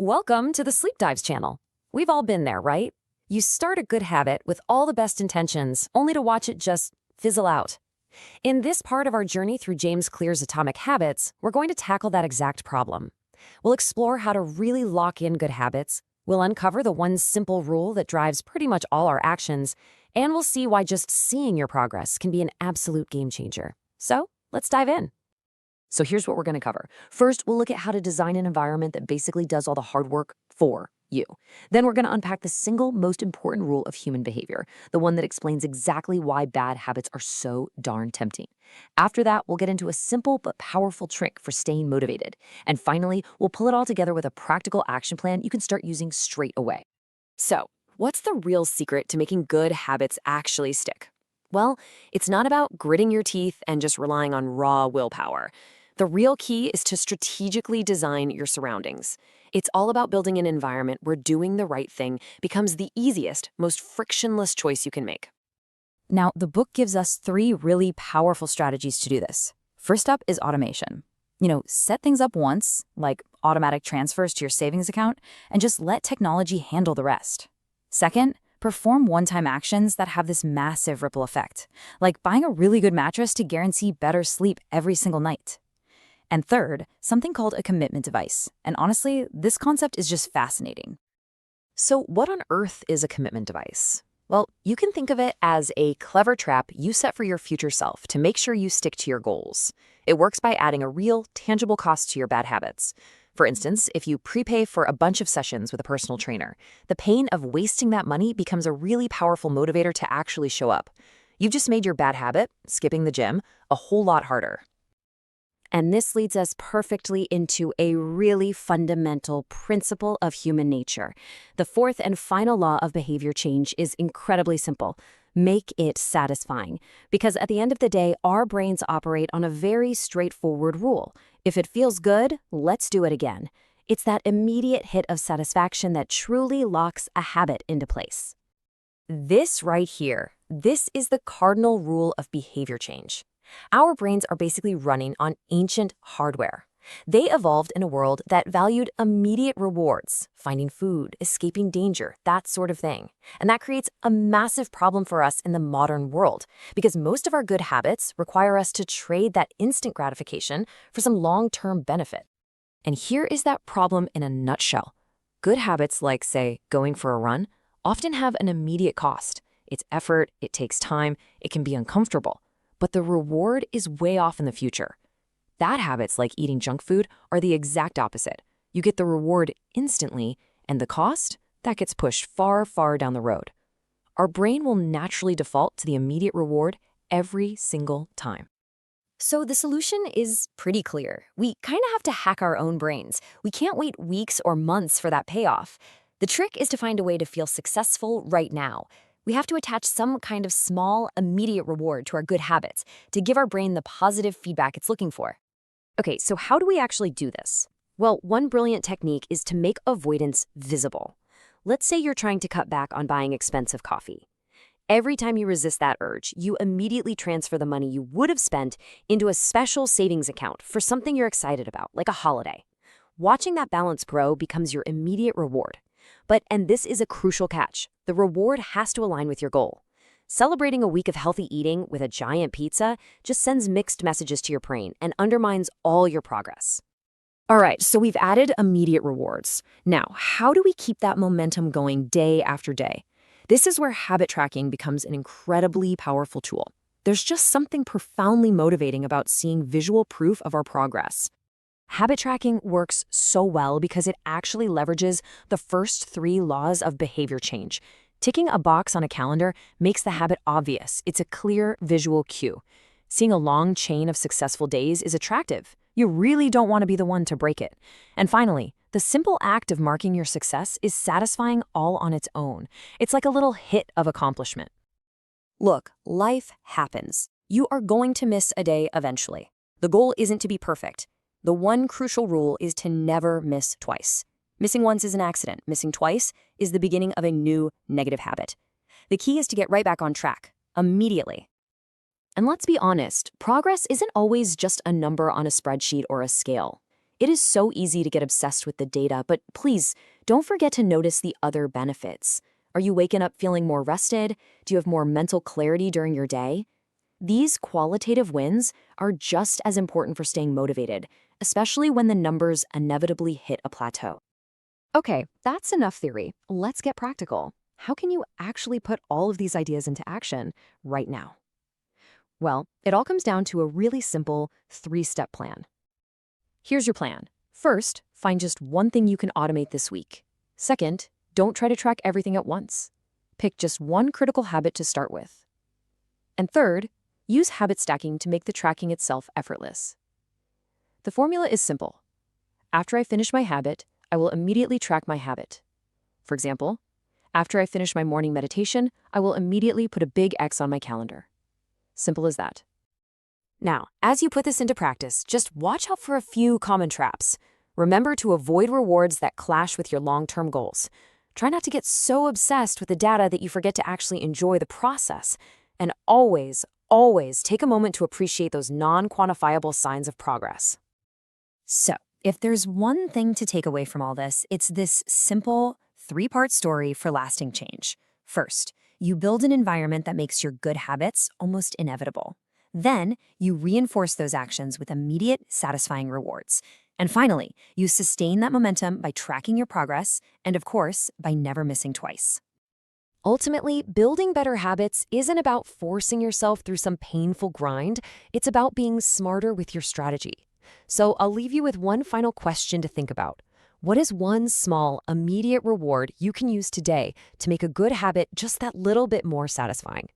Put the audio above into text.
Welcome to the Sleep Dives channel. We've all been there, right? You start a good habit with all the best intentions, only to watch it just fizzle out. In this part of our journey through James Clear's Atomic Habits, we're going to tackle that exact problem. We'll explore how to really lock in good habits, we'll uncover the one simple rule that drives pretty much all our actions, and we'll see why just seeing your progress can be an absolute game changer. So, let's dive in. So here's what we're going to cover. First, we'll look at how to design an environment that basically does all the hard work for you. Then we're going to unpack the single most important rule of human behavior, the one that explains exactly why bad habits are so darn tempting. After that, we'll get into a simple but powerful trick for staying motivated. And finally, we'll pull it all together with a practical action plan you can start using straight away. So, what's the real secret to making good habits actually stick? Well, it's not about gritting your teeth and just relying on raw willpower. The real key is to strategically design your surroundings. It's all about building an environment where doing the right thing becomes the easiest, most frictionless choice you can make. Now, the book gives us 3 really powerful strategies to do this. First up is automation. Set things up once, like automatic transfers to your savings account, and just let technology handle the rest. Second, perform one-time actions that have this massive ripple effect, like buying a really good mattress to guarantee better sleep every single night. And third, something called a commitment device. And honestly, this concept is just fascinating. So what on earth is a commitment device? Well, you can think of it as a clever trap you set for your future self to make sure you stick to your goals. It works by adding a real, tangible cost to your bad habits. For instance, if you prepay for a bunch of sessions with a personal trainer, the pain of wasting that money becomes a really powerful motivator to actually show up. You've just made your bad habit, skipping the gym, a whole lot harder. And this leads us perfectly into a really fundamental principle of human nature. The fourth and final law of behavior change is incredibly simple. Make it satisfying. Because at the end of the day, our brains operate on a very straightforward rule. If it feels good, let's do it again. It's that immediate hit of satisfaction that truly locks a habit into place. This right here, this is the cardinal rule of behavior change. Our brains are basically running on ancient hardware. They evolved in a world that valued immediate rewards, finding food, escaping danger, that sort of thing. And that creates a massive problem for us in the modern world, because most of our good habits require us to trade that instant gratification for some long-term benefit. And here is that problem in a nutshell. Good habits like, say, going for a run, often have an immediate cost. It's effort, it takes time, it can be uncomfortable. But the reward is way off in the future. Bad habits like eating junk food are the exact opposite. You get the reward instantly, and the cost, that gets pushed far, far down the road. Our brain will naturally default to the immediate reward every single time. So the solution is pretty clear. We kind of have to hack our own brains. We can't wait weeks or months for that payoff. The trick is to find a way to feel successful right now. We have to attach some kind of small, immediate reward to our good habits to give our brain the positive feedback it's looking for. Okay, so how do we actually do this? Well, one brilliant technique is to make avoidance visible. Let's say you're trying to cut back on buying expensive coffee. Every time you resist that urge, you immediately transfer the money you would have spent into a special savings account for something you're excited about, like a holiday. Watching that balance grow becomes your immediate reward. And this is a crucial catch, the reward has to align with your goal. Celebrating a week of healthy eating with a giant pizza just sends mixed messages to your brain and undermines all your progress. All right, so we've added immediate rewards. Now, how do we keep that momentum going day after day? This is where habit tracking becomes an incredibly powerful tool. There's just something profoundly motivating about seeing visual proof of our progress. Habit tracking works so well because it actually leverages the first 3 laws of behavior change. Ticking a box on a calendar makes the habit obvious. It's a clear visual cue. Seeing a long chain of successful days is attractive. You really don't want to be the one to break it. And finally, the simple act of marking your success is satisfying all on its own. It's like a little hit of accomplishment. Look, life happens. You are going to miss a day eventually. The goal isn't to be perfect. The one crucial rule is to never miss twice. Missing once is an accident. Missing twice is the beginning of a new negative habit. The key is to get right back on track, immediately. And let's be honest, progress isn't always just a number on a spreadsheet or a scale. It is so easy to get obsessed with the data, but please don't forget to notice the other benefits. Are you waking up feeling more rested? Do you have more mental clarity during your day? These qualitative wins are just as important for staying motivated, especially when the numbers inevitably hit a plateau. Okay, that's enough theory. Let's get practical. How can you actually put all of these ideas into action right now? Well, it all comes down to a really simple 3-step plan. Here's your plan. First, find just one thing you can automate this week. Second, don't try to track everything at once. Pick just one critical habit to start with. And third, use habit stacking to make the tracking itself effortless. The formula is simple. After I finish my habit, I will immediately track my habit. For example, after I finish my morning meditation, I will immediately put a big X on my calendar. Simple as that. Now, as you put this into practice, just watch out for a few common traps. Remember to avoid rewards that clash with your long-term goals. Try not to get so obsessed with the data that you forget to actually enjoy the process. And always, always take a moment to appreciate those non-quantifiable signs of progress. So, if there's one thing to take away from all this, it's this simple 3-part story for lasting change. First, you build an environment that makes your good habits almost inevitable. Then, you reinforce those actions with immediate, satisfying rewards. And finally, you sustain that momentum by tracking your progress and, of course, by never missing twice. Ultimately, building better habits isn't about forcing yourself through some painful grind. It's about being smarter with your strategy. So I'll leave you with one final question to think about. What is one small, immediate reward you can use today to make a good habit just that little bit more satisfying?